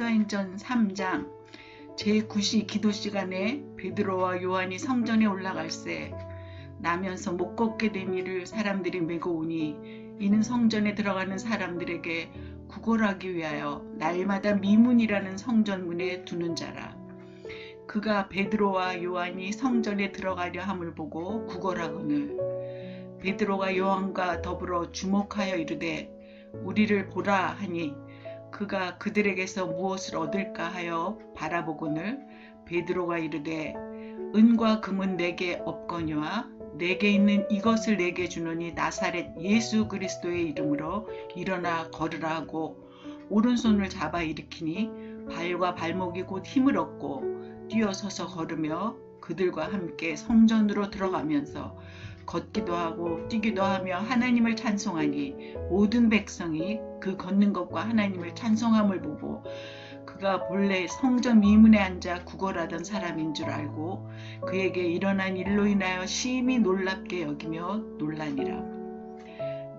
사도행전 3장 제9시 기도 시간에 베드로와 요한이 성전에 올라갈새 나면서 못 걷게 된 이를 사람들이 메고 오니 이는 성전에 들어가는 사람들에게 구걸하기 위하여 날마다 미문이라는 성전문에 두는 자라. 그가 베드로와 요한이 성전에 들어가려 함을 보고 구걸하거늘 베드로가 요한과 더불어 주목하여 이르되 우리를 보라 하니 그가 그들에게서 무엇을 얻을까 하여 바라보거늘 베드로가 이르되 은과 금은 내게 없거니와 내게 있는 이것을 내게 주노니 나사렛 예수 그리스도의 이름으로 일어나 걸으라 하고 오른손을 잡아 일으키니 발과 발목이 곧 힘을 얻고 뛰어서서 걸으며 그들과 함께 성전으로 들어가면서 걷기도 하고 뛰기도 하며 하나님을 찬송하니 모든 백성이 그 걷는 것과 하나님을 찬송함을 보고 그가 본래 성전 미문에 앉아 구걸하던 사람인 줄 알고 그에게 일어난 일로 인하여 심히 놀랍게 여기며 놀라니라.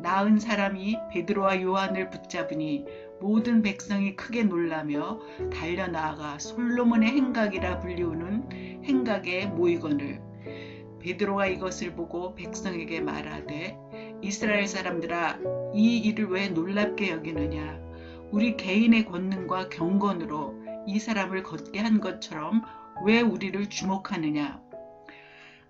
나은 사람이 베드로와 요한을 붙잡으니 모든 백성이 크게 놀라며 달려나아가 솔로몬의 행각이라 불리우는 행각에 모이거늘 베드로가 이것을 보고 백성에게 말하되 이스라엘 사람들아 이 일을 왜 놀랍게 여기느냐 우리 개인의 권능과 경건으로 이 사람을 걷게 한 것처럼 왜 우리를 주목하느냐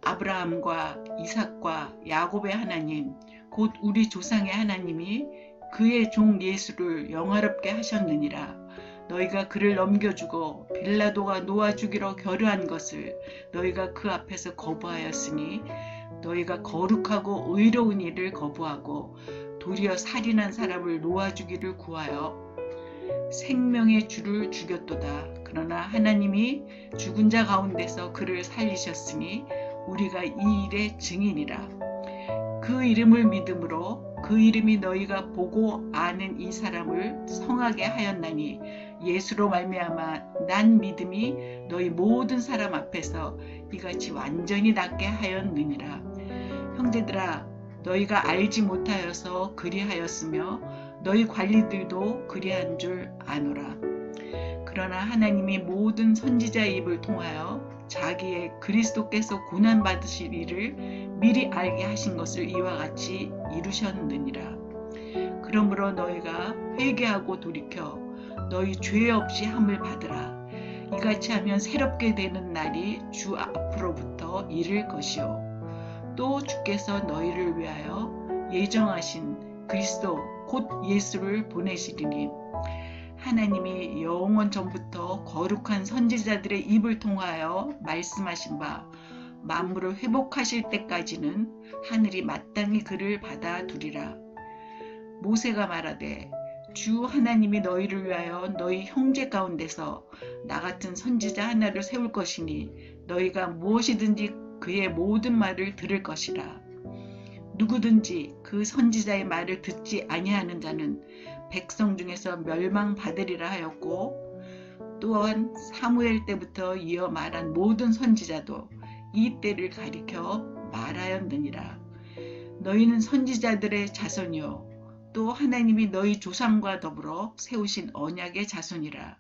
아브라함과 이삭과 야곱의 하나님 곧 우리 조상의 하나님이 그의 종 예수를 영화롭게 하셨느니라. 너희가 그를 넘겨주고 빌라도가 놓아주기로 결의한 것을 너희가 그 앞에서 거부하였으니 너희가 거룩하고 의로운 일을 거부하고 도리어 살인한 사람을 놓아주기를 구하여 생명의 주를 죽였도다. 그러나 하나님이 죽은 자 가운데서 그를 살리셨으니 우리가 이 일의 증인이라. 그 이름을 믿음으로 그 이름이 너희가 보고 아는 이 사람을 성하게 하였나니 예수로 말미암아 난 믿음이 너희 모든 사람 앞에서 이같이 완전히 낫게 하였느니라. 형제들아 너희가 알지 못하여서 그리하였으며 너희 관리들도 그리한 줄 아노라. 그러나 하나님이 모든 선지자의 입을 통하여 자기의 그리스도께서 고난받으실 일을 미리 알게 하신 것을 이와 같이 이루셨느니라. 그러므로 너희가 회개하고 돌이켜 너희 죄 없이 함을 받으라. 이같이 하면 새롭게 되는 날이 주 앞으로부터 이를 것이요 또 주께서 너희를 위하여 예정하신 그리스도 곧 예수를 보내시리니 하나님이 영원 전부터 거룩한 선지자들의 입을 통하여 말씀하신 바 만물을 회복하실 때까지는 하늘이 마땅히 그를 받아두리라. 모세가 말하되 주 하나님이 너희를 위하여 너희 형제 가운데서 나 같은 선지자 하나를 세울 것이니 너희가 무엇이든지 그의 모든 말을 들을 것이라. 누구든지 그 선지자의 말을 듣지 아니하는 자는 백성 중에서 멸망받으리라 하였고 또한 사무엘 때부터 이어 말한 모든 선지자도 이 때를 가리켜 말하였느니라. 너희는 선지자들의 자손이요 또 하나님이 너희 조상과 더불어 세우신 언약의 자손이라.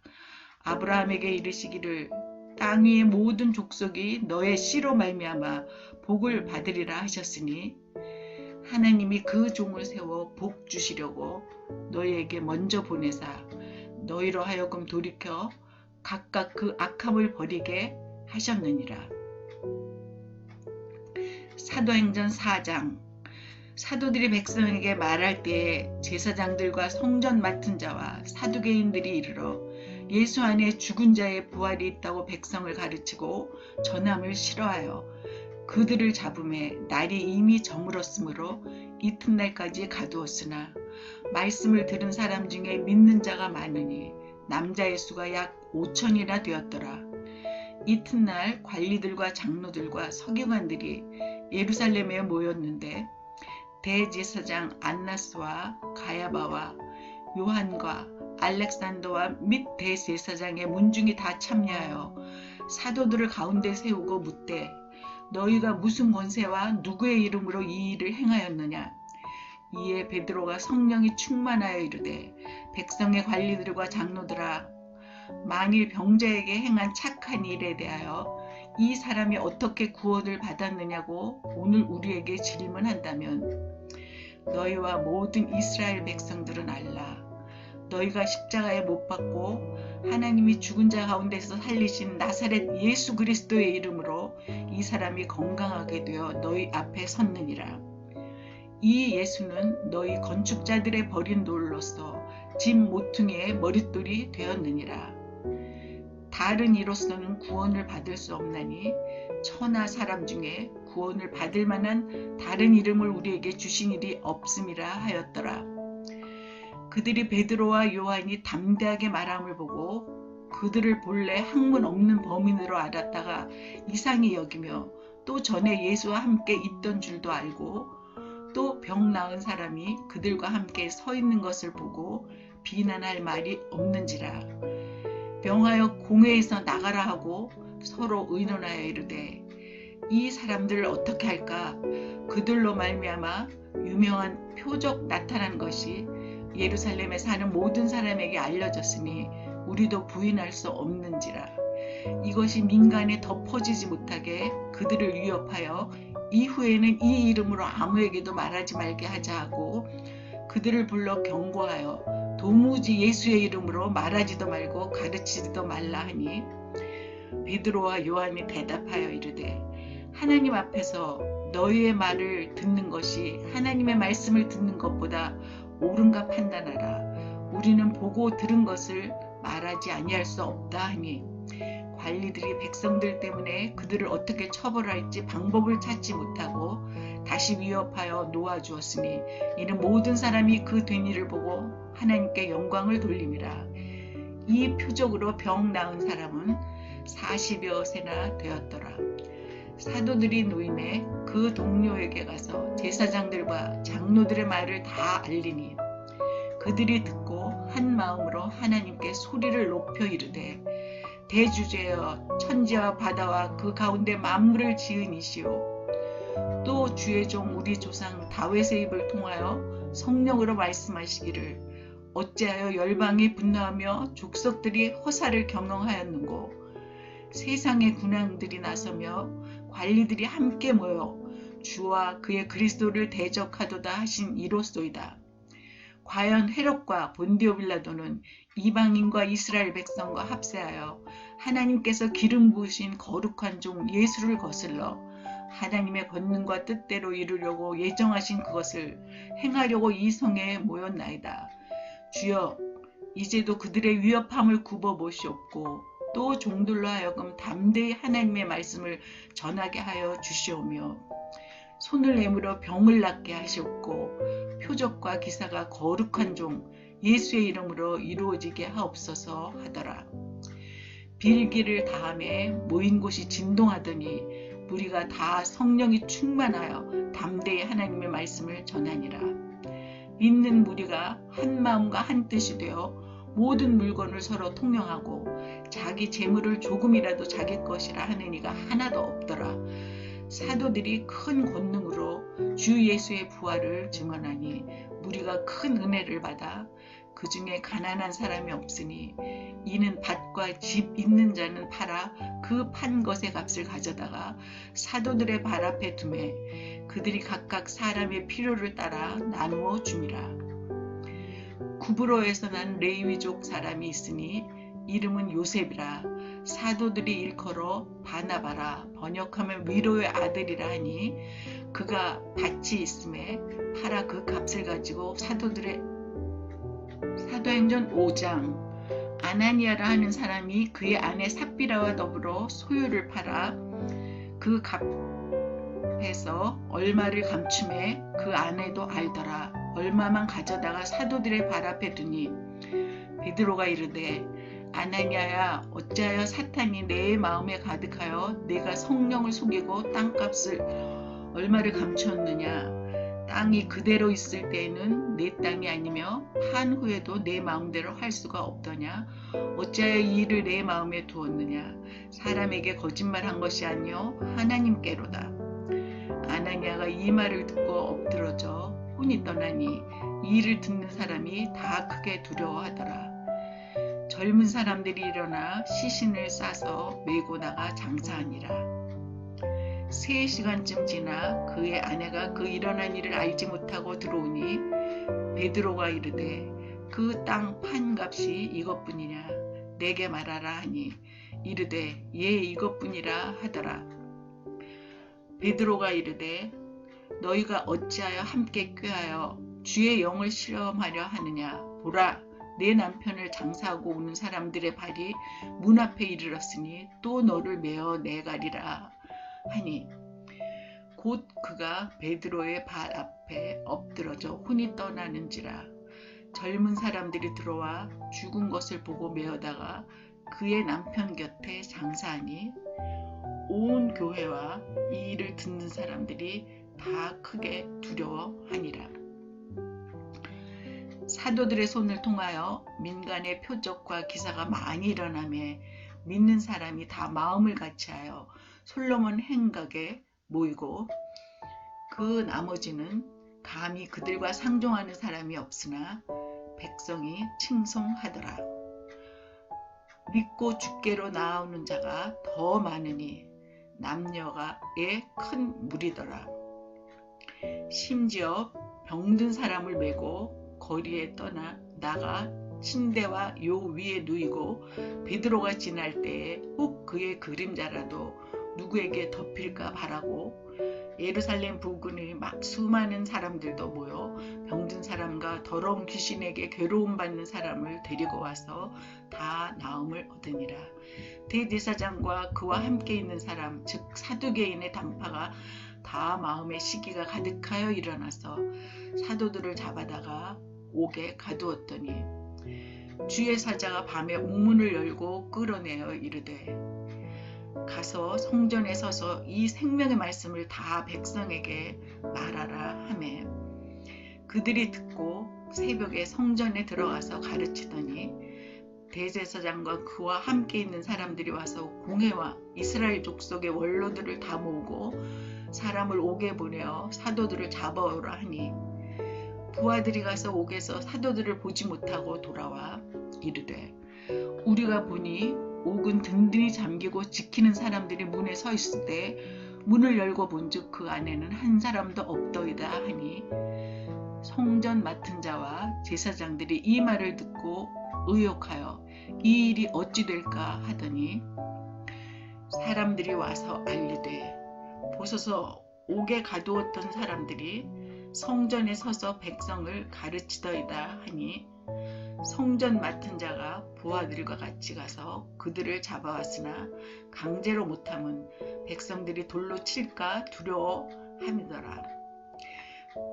아브라함에게 이르시기를 땅 위의 모든 족속이 너의 씨로 말미암아 복을 받으리라 하셨으니 하나님이 그 종을 세워 복 주시려고 너희에게 먼저 보내사 너희로 하여금 돌이켜 각각 그 악함을 버리게 하셨느니라. 사도행전 4장 사도들이 백성에게 말할 때에 제사장들과 성전 맡은 자와 사두개인들이 이르러 예수 안에 죽은 자의 부활이 있다고 백성을 가르치고 전함을 싫어하여 그들을 잡음에 날이 이미 저물었으므로 이튿날까지 가두었으나 말씀을 들은 사람 중에 믿는 자가 많으니 남자의 수가 약 5천이나 되었더라. 이튿날 관리들과 장로들과 서기관들이 예루살렘에 모였는데 대제사장 안나스와 가야바와 요한과 알렉산더와 및 대제사장의 문중이 다 참여하여 사도들을 가운데 세우고 묻되 너희가 무슨 권세와 누구의 이름으로 이 일을 행하였느냐. 이에 베드로가 성령이 충만하여 이르되 백성의 관리들과 장로들아 만일 병자에게 행한 착한 일에 대하여 이 사람이 어떻게 구원을 받았느냐고 오늘 우리에게 질문한다면 너희와 모든 이스라엘 백성들은 알라. 너희가 십자가에 못 박고 하나님이 죽은 자 가운데서 살리신 나사렛 예수 그리스도의 이름으로 이 사람이 건강하게 되어 너희 앞에 섰느니라. 이 예수는 너희 건축자들의 버린 돌로서 집 모퉁이의 머릿돌이 되었느니라. 다른 이로서는 구원을 받을 수 없나니 천하 사람 중에 구원을 받을 만한 다른 이름을 우리에게 주신 일이 없음이라 하였더라. 그들이 베드로와 요한이 담대하게 말함을 보고 그들을 본래 학문 없는 범인으로 알았다가 이상히 여기며 또 전에 예수와 함께 있던 줄도 알고 또 병 나은 사람이 그들과 함께 서 있는 것을 보고 비난할 말이 없는지라. 명하여 공회에서 나가라 하고 서로 의논하여 이르되 이 사람들을 어떻게 할까? 그들로 말미암아 유명한 표적 나타난 것이 예루살렘에 사는 모든 사람에게 알려졌으니 우리도 부인할 수 없는지라. 이것이 민간에 더 퍼지지 못하게 그들을 위협하여 이후에는 이 이름으로 아무에게도 말하지 말게 하자 하고 그들을 불러 경고하여 도무지 예수의 이름으로 말하지도 말고 가르치지도 말라 하니 베드로와 요한이 대답하여 이르되 하나님 앞에서 너희의 말을 듣는 것이 하나님의 말씀을 듣는 것보다 옳은가 판단하라. 우리는 보고 들은 것을 말하지 아니할 수 없다 하니 관리들이 백성들 때문에 그들을 어떻게 처벌할지 방법을 찾지 못하고 다시 위협하여 놓아주었으니 이는 모든 사람이 그 된 일을 보고 하나님께 영광을 돌림이라. 이 표적으로 병 나은 사람은 40여 세나 되었더라. 사도들이 노임에 그 동료에게 가서 제사장들과 장로들의 말을 다 알리니 그들이 듣고 한 마음으로 하나님께 소리를 높여 이르되 대주제여 천지와 바다와 그 가운데 만물을 지은 이시오 또 주의 종 우리 조상 다윗의 입을 통하여 성령으로 말씀하시기를 어찌하여 열방이 분노하며 족속들이 허사를 경영하였는고 세상의 군왕들이 나서며 관리들이 함께 모여 주와 그의 그리스도를 대적하도다 하신 이로소이다. 과연 헤롯과 본디오 빌라도는 이방인과 이스라엘 백성과 합세하여 하나님께서 기름 부으신 거룩한 종 예수를 거슬러 하나님의 권능과 뜻대로 이루려고 예정하신 그것을 행하려고 이 성에 모였나이다. 주여 이제도 그들의 위협함을 굽어보시옵고 또 종들로 하여금 담대히 하나님의 말씀을 전하게 하여 주시오며 손을 내밀어 병을 낫게 하시옵고 표적과 기사가 거룩한 종 예수의 이름으로 이루어지게 하옵소서 하더라. 빌기를 다함에 모인 곳이 진동하더니 무리가 다 성령이 충만하여 담대히 하나님의 말씀을 전하니라. 믿는 무리가 한 마음과 한 뜻이 되어 모든 물건을 서로 통용하고 자기 재물을 조금이라도 자기 것이라 하는 이가 하나도 없더라. 사도들이 큰 권능으로 주 예수의 부활을 증언하니 무리가 큰 은혜를 받아 그 중에 가난한 사람이 없으니 이는 밭과 집 있는 자는 팔아 그 판 것의 값을 가져다가 사도들의 발 앞에 두매 그들이 각각 사람의 필요를 따라 나누어 줌이라. 구브로에서 난 레위족 사람이 있으니 이름은 요셉이라. 사도들이 일컬어 바나바라 번역하면 위로의 아들이라 하니 그가 밭이 있음에 팔아 그 값을 가지고 사도행전 5장 아나니아라 하는 사람이 그의 아내 삽비라와 더불어 소유를 팔아 그 값에서 얼마를 감춤해 그 아내도 알더라. 얼마만 가져다가 사도들의 발 앞에 두니 베드로가 이르되 아나니아야 어찌하여 사탄이 내 마음에 가득하여 내가 성령을 속이고 땅값을 얼마를 감추었느냐. 땅이 그대로 있을 때에는 내 땅이 아니며 판 후에도 내 마음대로 할 수가 없더냐. 어찌하여 이 일을 내 마음에 두었느냐. 사람에게 거짓말한 것이 아니요 하나님께로다. 아나니아가 이 말을 듣고 엎드러져 혼이 떠나니 이 일을 듣는 사람이 다 크게 두려워하더라. 젊은 사람들이 일어나 시신을 싸서 메고 나가 장사하니라. 3시간쯤 지나 그의 아내가 그 일어난 일을 알지 못하고 들어오니 베드로가 이르되 그 땅 판값이 이것뿐이냐 내게 말하라 하니 이르되 예 이것뿐이라 하더라. 베드로가 이르되 너희가 어찌하여 함께 꾀하여 주의 영을 실험하려 하느냐. 보라 내 남편을 장사하고 오는 사람들의 발이 문 앞에 이르렀으니 또 너를 메어 내가리라 하니 곧 그가 베드로의 발 앞에 엎드러져 혼이 떠나는지라. 젊은 사람들이 들어와 죽은 것을 보고 메어다가 그의 남편 곁에 장사하니 온 교회와 이 일을 듣는 사람들이 다 크게 두려워하니라. 사도들의 손을 통하여 민간의 표적과 기사가 많이 일어나매 믿는 사람이 다 마음을 같이하여 솔로몬 행각에 모이고 그 나머지는 감히 그들과 상종하는 사람이 없으나 백성이 칭송하더라. 믿고 주께로 나아오는 자가 더 많으니 남녀가의 큰 무리더라. 심지어 병든 사람을 메고 거리에 나가 침대와 요 위에 누이고 베드로가 지날 때에 혹 그의 그림자라도 누구에게 덮일까 바라고 예루살렘 부근의 막 수많은 사람들도 모여 병든 사람과 더러운 귀신에게 괴로움 받는 사람을 데리고 와서 다 나음을 얻으니라. 대제사장과 그와 함께 있는 사람 즉 사두개인의 당파가 다 마음의 시기가 가득하여 일어나서 사도들을 잡아다가 옥에 가두었더니 주의 사자가 밤에 옥문을 열고 끌어내어 이르되 가서 성전에 서서 이 생명의 말씀을 다 백성에게 말하라 하매 그들이 듣고 새벽에 성전에 들어가서 가르치더니 대제사장과 그와 함께 있는 사람들이 와서 공회와 이스라엘 족속의 원로들을 다 모으고 사람을 옥에 보내어 사도들을 잡아오라 하니 부하들이 가서 옥에서 사도들을 보지 못하고 돌아와 이르되 우리가 보니 옥은 든든히 잠기고 지키는 사람들이 문에 서 있을 때 문을 열고 본즉 그 안에는 한 사람도 없더이다 하니 성전 맡은 자와 제사장들이 이 말을 듣고 의혹하여 이 일이 어찌 될까 하더니 사람들이 와서 알리되 보소서 옥에 가두었던 사람들이 성전에 서서 백성을 가르치더이다 하니 성전 맡은 자가 부하들과 같이 가서 그들을 잡아왔으나 강제로 못함은 백성들이 돌로 칠까 두려워함이더라.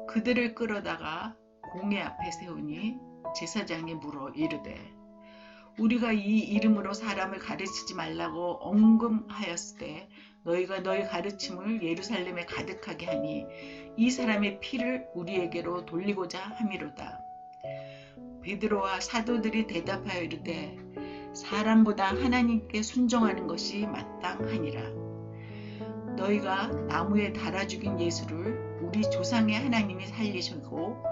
그들을 끌어다가 공회 앞에 세우니 제사장이 물어 이르되 우리가 이 이름으로 사람을 가르치지 말라고 언금하였을 때 너희가 너희 가르침을 예루살렘에 가득하게 하니 이 사람의 피를 우리에게로 돌리고자 함이로다. 베드로와 사도들이 대답하여 이르되 사람보다 하나님께 순종하는 것이 마땅하니라. 너희가 나무에 달아 죽인 예수를 우리 조상의 하나님이 살리시고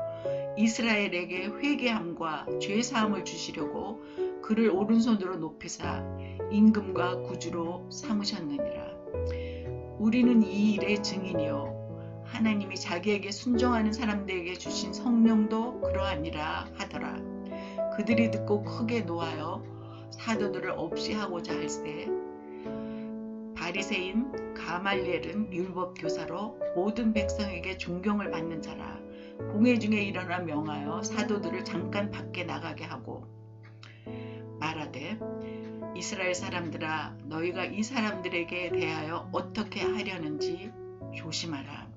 이스라엘에게 회개함과 죄사함을 주시려고 그를 오른손으로 높이사 임금과 구주로 삼으셨느니라. 우리는 이 일의 증인이요 하나님이 자기에게 순종하는 사람들에게 주신 성령도 그러하니라 하더라. 그들이 듣고 크게 노하여 사도들을 없이 하고자 할세 바리새인 가말리엘은 율법 교사로 모든 백성에게 존경을 받는 자라. 공회 중에 일어나 명하여 사도들을 잠깐 밖에 나가게 하고 말하되 이스라엘 사람들아 너희가 이 사람들에게 대하여 어떻게 하려는지 조심하라.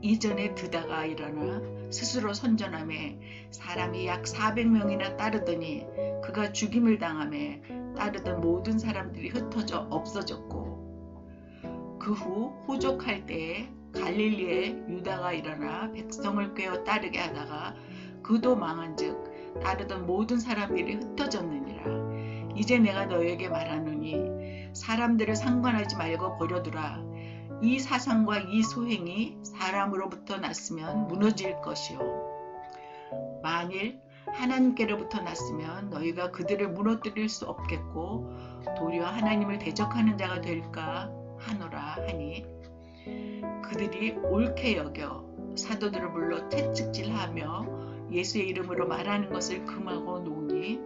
이전에 드다가 일어나 스스로 선전하매 사람이 약 400명이나 따르더니 그가 죽임을 당하매 따르던 모든 사람들이 흩어져 없어졌고 그 후 호족할 때에 갈릴리에 유다가 일어나 백성을 꿰어 따르게 하다가 그도 망한즉 따르던 모든 사람들이 흩어졌느니라. 이제 내가 너에게 말하노니 사람들을 상관하지 말고 버려두라. 이 사상과 이 소행이 사람으로부터 났으면 무너질 것이요 만일 하나님께로부터 났으면 너희가 그들을 무너뜨릴 수 없겠고 도리어 하나님을 대적하는 자가 될까 하노라 하니 그들이 옳게 여겨 사도들을 불러 채찍질하며 예수의 이름으로 말하는 것을 금하고 놓으니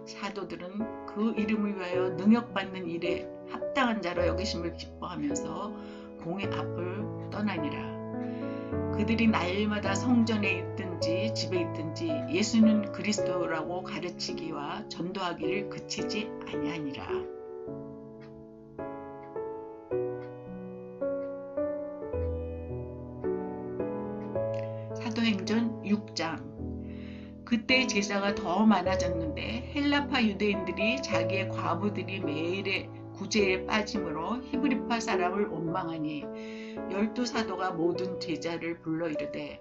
사도들은 그 이름을 위하여 능욕받는 일에 합당한 자로 여기심을 기뻐하면서 공회 앞을 떠나니라. 그들이 날마다 성전에 있든지 집에 있든지 예수는 그리스도라고 가르치기와 전도하기를 그치지 아니하니라. 사도행전 6장. 그때 제사가 더 많아졌는데 헬라파 유대인들이 자기의 과부들이 매일의 구제에 빠짐으로 히브리파 사람을 원망하니 12사도가 모든 제자를 불러 이르되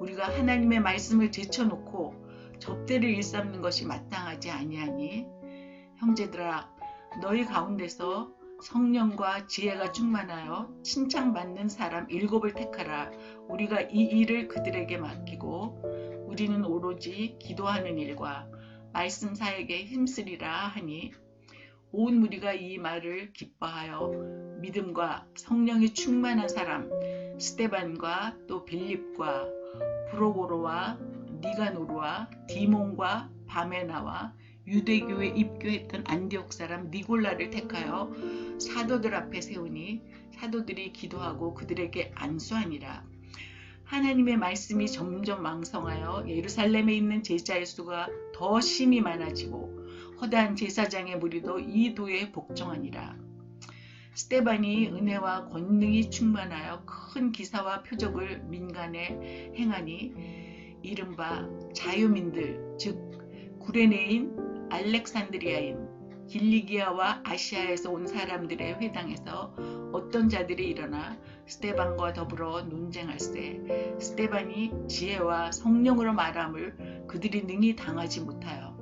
우리가 하나님의 말씀을 제쳐놓고 접대를 일삼는 것이 마땅하지 아니하니 형제들아 너희 가운데서 성령과 지혜가 충만하여 칭찬받는 사람 7을 택하라. 우리가 이 일을 그들에게 맡기고 우리는 오로지 기도하는 일과 말씀 사역에 힘쓰리라 하니 온 무리가 이 말을 기뻐하여 믿음과 성령이 충만한 사람 스데반과 또 빌립과 브로고로와 니가노르와 디몬과 바메나와 유대교에 입교했던 안디옥 사람 니골라를 택하여 사도들 앞에 세우니 사도들이 기도하고 그들에게 안수하니라. 하나님의 말씀이 점점 왕성하여 예루살렘에 있는 제자의 수가 더 심히 많아지고 허다한 제사장의 무리도 이 도에 복종하니라. 스데반이 은혜와 권능이 충만하여 큰 기사와 표적을 민간에 행하니 이른바 자유민들 즉 구레네인 알렉산드리아인 길리기아와 아시아에서 온 사람들의 회당에서 어떤 자들이 일어나 스데반과 더불어 논쟁할세 스데반이 지혜와 성령으로 말함을 그들이 능히 당하지 못하여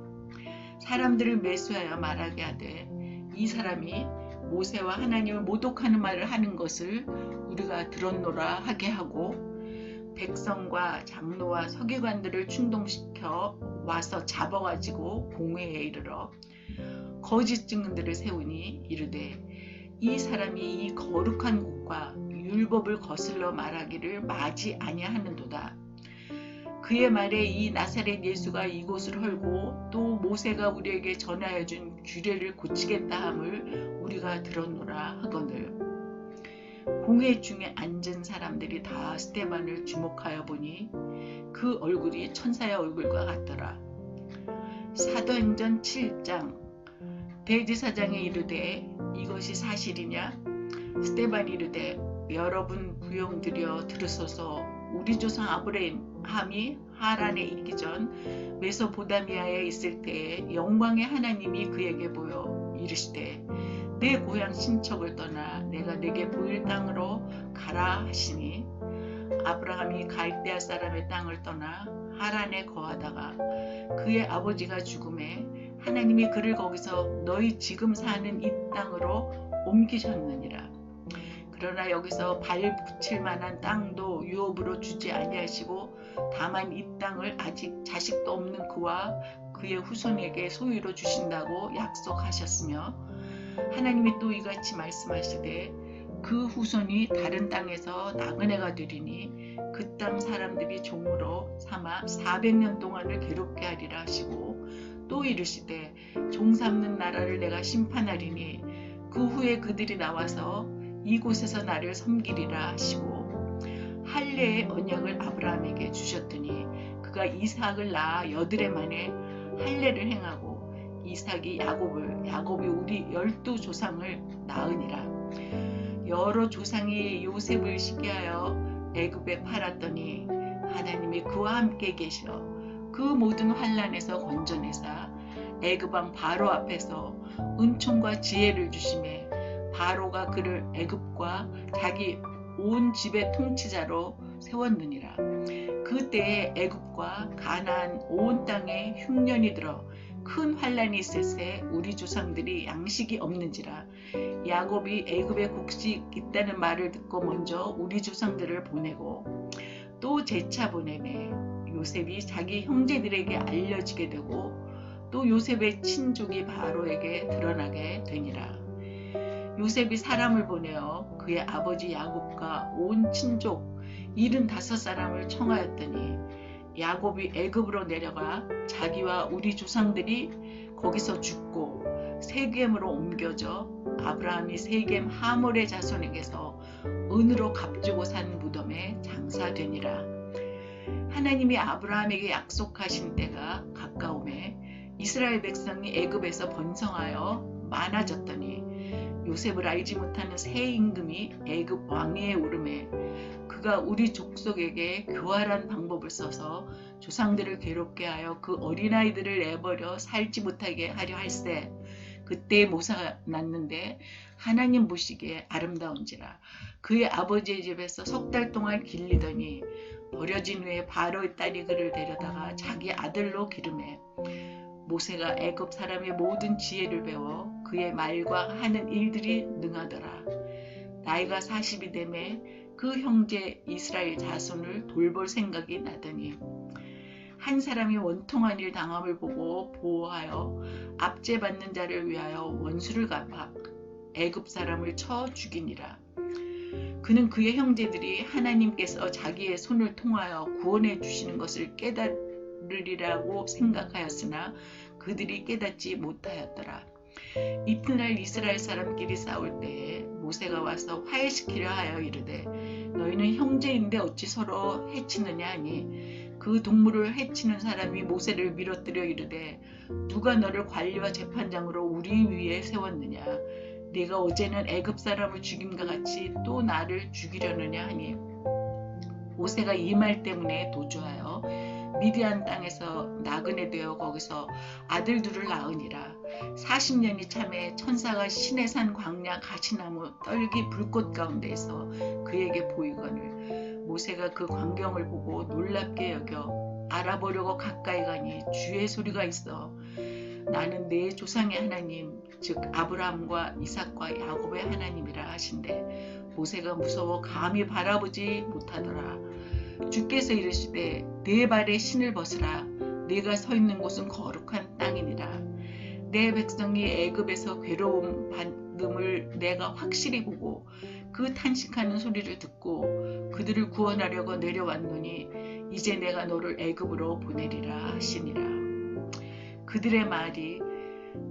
사람들을 매수하여 말하게 하되 이 사람이 모세와 하나님을 모독하는 말을 하는 것을 우리가 들었노라 하게 하고 백성과 장로와 서기관들을 충동시켜 와서 잡아가지고 공회에 이르러 거짓 증언들을 세우니 이르되 이 사람이 이 거룩한 곳과 율법을 거슬러 말하기를 마지 아니하는도다. 그의 말에 이 나사렛 예수가 이곳을 헐고 또 모세가 우리에게 전하여 준 규례를 고치겠다 함을 우리가 들었노라 하거늘 공회 중에 앉은 사람들이 다 스데반을 주목하여 보니 그 얼굴이 천사의 얼굴과 같더라. 사도행전 7장 대제사장이 이르되 이것이 사실이냐? 스데반이 이르되 여러분 부용들여 들으소서. 우리 조상 아브라함이 하란에 있기 전 메소포다미아에 있을 때에 영광의 하나님이 그에게 보여 이르시되 내 고향 친척을 떠나 내가 내게 보일 땅으로 가라 하시니 아브라함이 갈대아 사람의 땅을 떠나 하란에 거하다가 그의 아버지가 죽음에 하나님이 그를 거기서 너희 지금 사는 이 땅으로 옮기셨느니라. 그러나 여기서 발 붙일 만한 땅도 유업으로 주지 아니하시고 다만 이 땅을 아직 자식도 없는 그와 그의 후손에게 소유로 주신다고 약속하셨으며 하나님이 또 이같이 말씀하시되 그 후손이 다른 땅에서 나그네가 되리니 그 땅 사람들이 종으로 삼아 400년 동안을 괴롭게 하리라 하시고 또 이르시되 종 삼는 나라를 내가 심판하리니 그 후에 그들이 나와서 이곳에서 나를 섬기리라 하시고 할례의 언약을 아브라함에게 주셨더니 그가 이삭을 낳아 여드레 만에 할례를 행하고 이삭이 야곱이 우리 12조상을 낳으니라. 여러 조상이 요셉을 시기하여 애굽에 팔았더니 하나님이 그와 함께 계셔 그 모든 환난에서 건져내사 애굽 왕 바로 앞에서 은총과 지혜를 주심에 바로가 그를 애굽과 자기 온 집의 통치자로 세웠느니라. 그때에 애굽과 가나안 온 땅에 흉년이 들어 큰 환난이 있을새 우리 조상들이 양식이 없는지라. 야곱이 애굽에 곡식 있다는 말을 듣고 먼저 우리 조상들을 보내고 또 재차 보내매 요셉이 자기 형제들에게 알려지게 되고 또 요셉의 친족이 바로에게 드러나게 되니라. 요셉이 사람을 보내어 그의 아버지 야곱과 온 친족 75사람을 청하였더니 야곱이 애굽으로 내려가 자기와 우리 조상들이 거기서 죽고 세겜으로 옮겨져 아브라함이 세겜 하몰의 자손에게서 은으로 값주고 산 무덤에 장사되니라. 하나님이 아브라함에게 약속하신 때가 가까우매 이스라엘 백성이 애굽에서 번성하여 많아졌더니 요셉을 알지 못하는 새 임금이 애굽 왕위에 오르매 그가 우리 족속에게 교활한 방법을 써서 조상들을 괴롭게 하여 그 어린아이들을 내버려 살지 못하게 하려 할세. 그때 모세가 났는데 하나님 보시기에 아름다운지라. 그의 아버지의 집에서 3달 동안 길리더니 버려진 후에 바로의 딸이 그를 데려다가 자기 아들로 기르매 모세가 애굽 사람의 모든 지혜를 배워 그의 말과 하는 일들이 능하더라. 나이가 40이 되매 그 형제 이스라엘 자손을 돌볼 생각이 나더니 한 사람이 원통한 일 당함을 보고 보호하여 압제받는 자를 위하여 원수를 갚아 애굽 사람을 쳐 죽이니라. 그는 그의 형제들이 하나님께서 자기의 손을 통하여 구원해 주시는 것을 깨달으리라고 생각하였으나 그들이 깨닫지 못하였더라. 이튿날 이스라엘 사람끼리 싸울 때에 모세가 와서 화해시키려 하여 이르되 너희는 형제인데 어찌 서로 해치느냐 하니 그 동물을 해치는 사람이 모세를 밀어뜨려 이르되 누가 너를 관리와 재판장으로 우리 위에 세웠느냐 네가 어제는 애굽 사람을 죽임과 같이 또 나를 죽이려느냐 하니 모세가 이 말 때문에 도주하여 미디안 땅에서 나그네 되어 거기서 아들 둘을 낳으니라. 40년이 참에 천사가 시내산 광야 가시나무 떨기 불꽃 가운데에서 그에게 보이거늘 모세가 그 광경을 보고 놀랍게 여겨 알아보려고 가까이 가니 주의 소리가 있어 나는 내 조상의 하나님 즉 아브라함과 이삭과 야곱의 하나님이라 하신대 모세가 무서워 감히 바라보지 못하더라. 주께서 이르시되 내 발에 신을 벗으라 네가 서 있는 곳은 거룩한 땅이니라. 내 백성이 애굽에서 괴로움 받음을 내가 확실히 보고 그 탄식하는 소리를 듣고 그들을 구원하려고 내려왔노니 이제 내가 너를 애굽으로 보내리라 하시니라. 그들의 말이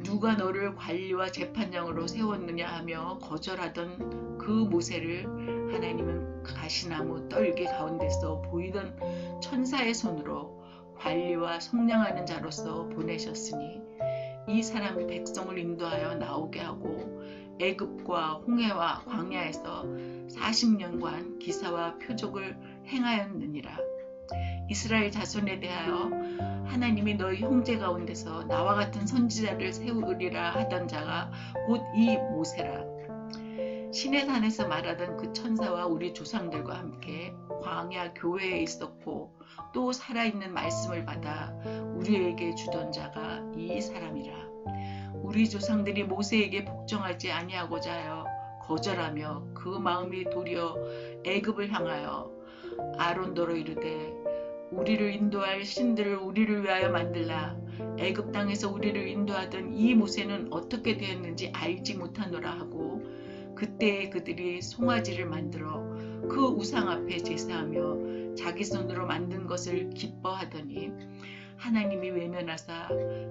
누가 너를 관리와 재판장으로 세웠느냐 하며 거절하던 그 모세를 하나님은 가시나무 떨기 가운데서 보이던 천사의 손으로 관리와 속량하는 자로서 보내셨으니 이 사람이 백성을 인도하여 나오게 하고 애굽과 홍해와 광야에서 40년간 기사와 표적을 행하였느니라. 이스라엘 자손에 대하여 하나님이 너희 형제 가운데서 나와 같은 선지자를 세우리라 하던 자가 곧 이 모세라. 시내산에서 말하던 그 천사와 우리 조상들과 함께 광야 교회에 있었고 또 살아있는 말씀을 받아 우리에게 주던 자가 이 사람이라. 우리 조상들이 모세에게 복종하지 아니하고자 하여 거절하며 그 마음이 도리어 애굽을 향하여 아론더러 이르되 우리를 인도할 신들을 우리를 위하여 만들라. 애굽 땅에서 우리를 인도하던 이 모세는 어떻게 되었는지 알지 못하노라 하고 그때 그들이 송아지를 만들어 그 우상 앞에 제사하며 자기 손으로 만든 것을 기뻐하더니 하나님이 외면하사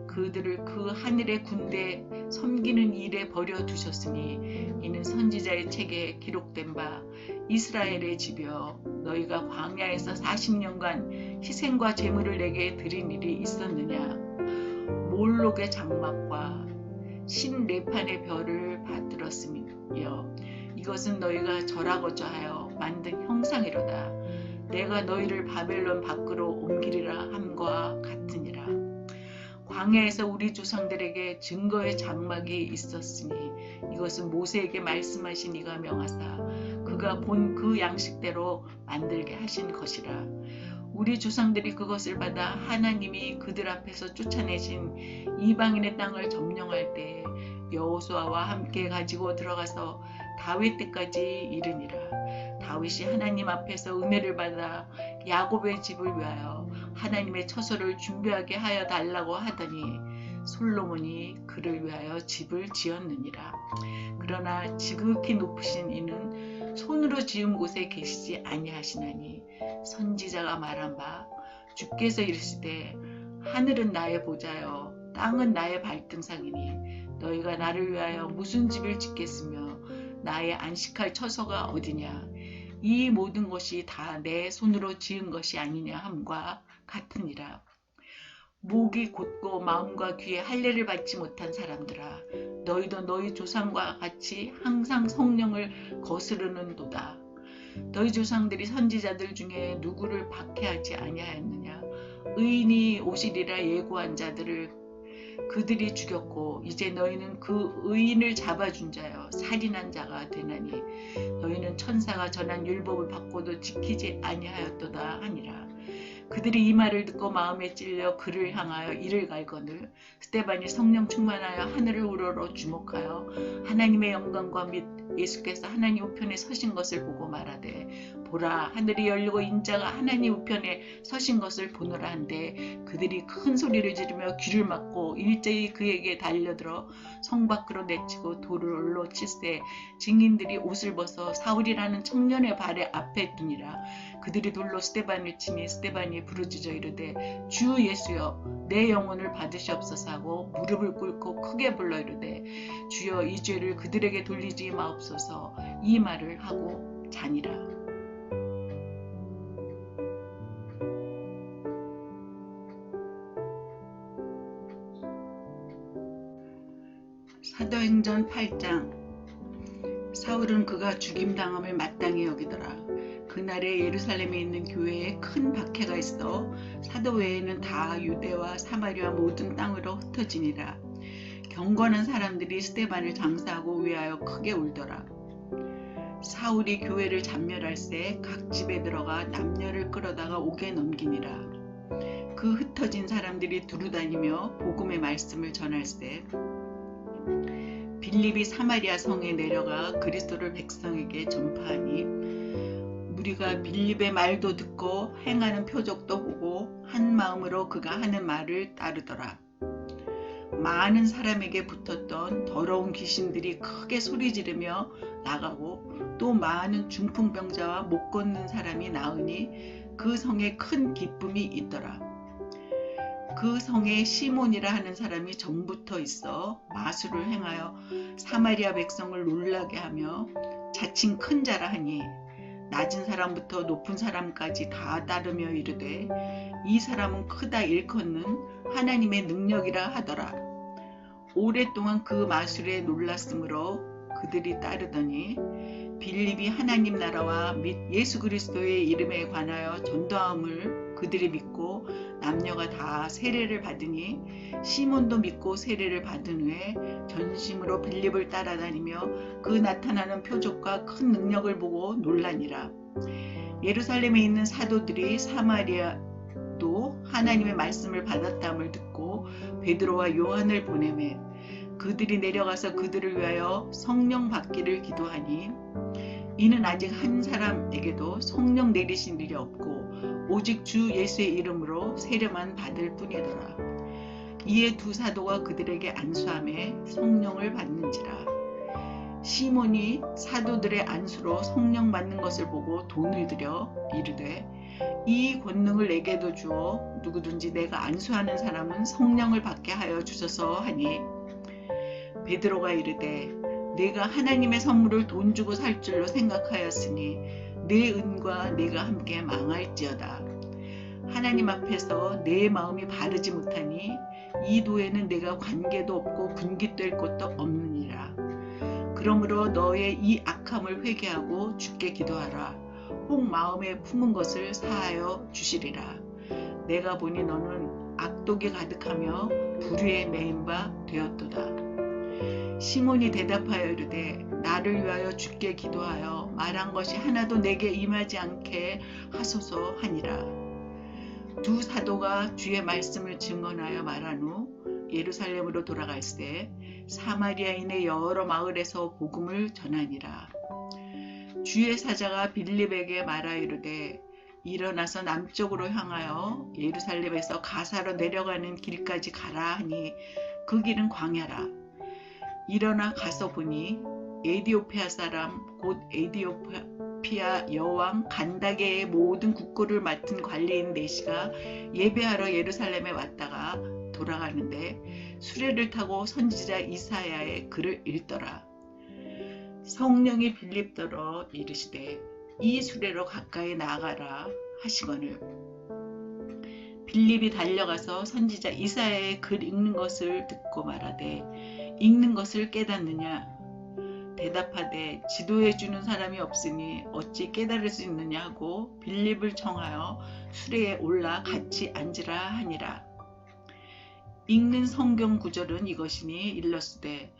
그들을 그 하늘의 군대 섬기는 일에 버려두셨으니 이는 선지자의 책에 기록된 바 이스라엘의 집이여 너희가 광야에서 40년간 희생과 제물을 내게 드린 일이 있었느냐. 몰록의 장막과 신레판의 별을 받들었으며 이것은 너희가 절하고자 하여 만든 형상이로다. 내가 너희를 바벨론 밖으로 옮기리라 함과 같으니라. 광야에서 우리 조상들에게 증거의 장막이 있었으니 이것은 모세에게 말씀하신 이가 명하사 그가 본 그 양식대로 만들게 하신 것이라. 우리 조상들이 그것을 받아 하나님이 그들 앞에서 쫓아내신 이방인의 땅을 점령할 때 여호수아와 함께 가지고 들어가서 다윗 때까지 이르니라. 다윗이 하나님 앞에서 은혜를 받아 야곱의 집을 위하여 하나님의 처소를 준비하게 하여 달라고 하더니 솔로몬이 그를 위하여 집을 지었느니라. 그러나 지극히 높으신 이는 손으로 지은 곳에 계시지 아니하시나니 선지자가 말한 바 주께서 이르시되 하늘은 나의 보좌여 땅은 나의 발등상이니 너희가 나를 위하여 무슨 집을 짓겠으며 나의 안식할 처소가 어디냐. 이 모든 것이 다 내 손으로 지은 것이 아니냐 함과 같으니라. 목이 곧고 마음과 귀에 할례를 받지 못한 사람들아, 너희도 너희 조상과 같이 항상 성령을 거스르는도다. 너희 조상들이 선지자들 중에 누구를 박해하지 아니하였느냐. 의인이 오시리라 예고한 자들을 그들이 죽였고 이제 너희는 그 의인을 잡아준 자여 살인한 자가 되나니 너희는 천사가 전한 율법을 받고도 지키지 아니하였도다 하니라. 그들이 이 말을 듣고 마음에 찔려 그를 향하여 이를 갈거늘 스데반이 성령 충만하여 하늘을 우러러 주목하여 하나님의 영광과 및 예수께서 하나님 우편에 서신 것을 보고 말하되 보라 하늘이 열리고 인자가 하나님 우편에 서신 것을 보노라 한데 그들이 큰 소리를 지르며 귀를 막고 일제히 그에게 달려들어 성 밖으로 내치고 돌로 칠세 증인들이 옷을 벗어 사울이라는 청년의 발에 앞에 두니라. 그들이 돌로 스데반을 치니 스데반이 부르짖어 이르되 주 예수여 내 영혼을 받으시옵소서 하고 무릎을 꿇고 크게 불러 이르되 주여 이 죄를 그들에게 돌리지 마옵소서. 이 말을 하고 자니라. 사도행전 8장. 사울은 그가 죽임당함을 마땅히 여기더라. 그날에 예루살렘에 있는 교회에 큰 박해가 있어 사도 외에는 다 유대와 사마리아 모든 땅으로 흩어지니라. 경건한 사람들이 스데반을 장사하고 위하여 크게 울더라. 사울이 교회를 잔멸할새 각 집에 들어가 남녀를 끌어다가 옥에 넘기니라. 그 흩어진 사람들이 두루다니며 복음의 말씀을 전할새 빌립이 사마리아 성에 내려가 그리스도를 백성에게 전파하니 우리가 빌립의 말도 듣고 행하는 표적도 보고 한 마음으로 그가 하는 말을 따르더라. 많은 사람에게 붙었던 더러운 귀신들이 크게 소리 지르며 나가고 또 많은 중풍병자와 못 걷는 사람이 나으니 그 성에 큰 기쁨이 있더라. 그 성에 시몬이라 하는 사람이 전부터 있어 마술을 행하여 사마리아 백성을 놀라게 하며 자칭 큰 자라 하니 낮은 사람부터 높은 사람까지 다 따르며 이르되 이 사람은 크다 일컫는 하나님의 능력이라 하더라. 오랫동안 그 마술에 놀랐으므로 그들이 따르더니 빌립이 하나님 나라와 및 예수 그리스도의 이름에 관하여 전도함을 그들이 믿고 남녀가 다 세례를 받으니 시몬도 믿고 세례를 받은 후에 전심으로 빌립을 따라다니며 그 나타나는 표적과 큰 능력을 보고 놀라니라. 예루살렘에 있는 사도들이 사마리아도 하나님의 말씀을 받았다함을 듣고 베드로와 요한을 보내매 그들이 내려가서 그들을 위하여 성령 받기를 기도하니 이는 아직 한 사람에게도 성령 내리신 일이 없고 오직 주 예수의 이름으로 세례만 받을 뿐이더라. 이에 두 사도가 그들에게 안수하며 성령을 받는지라. 시몬이 사도들의 안수로 성령 받는 것을 보고 돈을 들여 이르되 이 권능을 내게도 주어 누구든지 내가 안수하는 사람은 성령을 받게 하여 주소서 하니 베드로가 이르되 내가 하나님의 선물을 돈 주고 살 줄로 생각하였으니 내 은과 내가 함께 망할지어다. 하나님 앞에서 내 마음이 바르지 못하니 이 도에는 내가 관계도 없고 분깃될 것도 없느니라. 그러므로 너의 이 악함을 회개하고 주께 기도하라. 혹 마음에 품은 것을 사하여 주시리라. 내가 보니 너는 악독이 가득하며 불의에 매인 바 되었도다. 시몬이 대답하여 이르되 나를 위하여 주께 기도하여 말한 것이 하나도 내게 임하지 않게 하소서 하니라. 두 사도가 주의 말씀을 증언하여 말한 후 예루살렘으로 돌아갈새 사마리아인의 여러 마을에서 복음을 전하니라. 주의 사자가 빌립에게 말하 이르되 일어나서 남쪽으로 향하여 예루살렘에서 가사로 내려가는 길까지 가라 하니 그 길은 광야라. 일어나 가서 보니 에디오피아 사람 곧 에디오피아 여왕 간다게의 모든 국고를 맡은 관리인 내시가 예배하러 예루살렘에 왔다가 돌아가는데 수레를 타고 선지자 이사야의 글을 읽더라. 성령이 빌립더러 이르시되 이 수레로 가까이 나아가라 하시거늘 빌립이 달려가서 선지자 이사야의 글 읽는 것을 듣고 말하되 읽는 것을 깨닫느냐? 대답하되 지도해주는 사람이 없으니 어찌 깨달을 수 있느냐 하고 빌립을 청하여 수레에 올라 같이 앉으라 하니라. 읽는 성경 구절은 이것이니 일러스되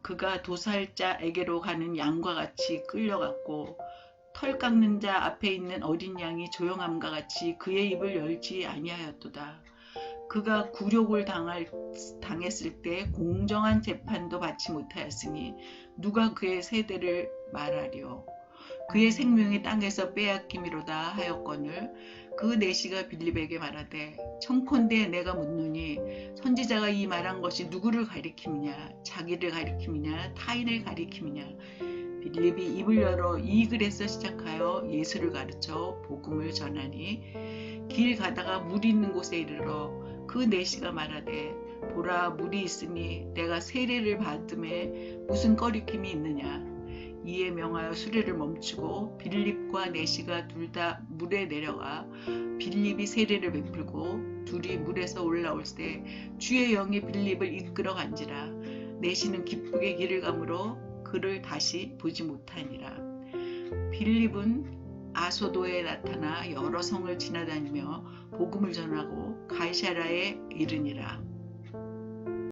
그가 도살자에게로 가는 양과 같이 끌려갔고 털 깎는 자 앞에 있는 어린 양이 조용함과 같이 그의 입을 열지 아니하였도다. 그가 굴욕을 당했을 때 공정한 재판도 받지 못하였으니 누가 그의 세대를 말하리요. 그의 생명이 땅에서 빼앗김이로다 하였거늘 그 내시가 빌립에게 말하되 청컨대 내가 묻노니 선지자가 이 말한 것이 누구를 가리킴이냐 자기를 가리킴이냐 타인을 가리킴이냐. 빌립이 입을 열어 이 글에서 시작하여 예수를 가르쳐 복음을 전하니 길 가다가 물이 있는 곳에 이르러 그 내시가 말하되 보라 물이 있으니 내가 세례를 받음에 무슨 거리낌이 있느냐. 이에 명하여 수레를 멈추고 빌립과 내시가 둘 다 물에 내려가 빌립이 세례를 베풀고 둘이 물에서 올라올 때 주의 영이 빌립을 이끌어 간지라. 내시는 기쁘게 길을 가므로 그를 다시 보지 못하니라. 빌립은 아소도에 나타나 여러 성을 지나다니며 복음을 전하고 가이사랴에 이르니라.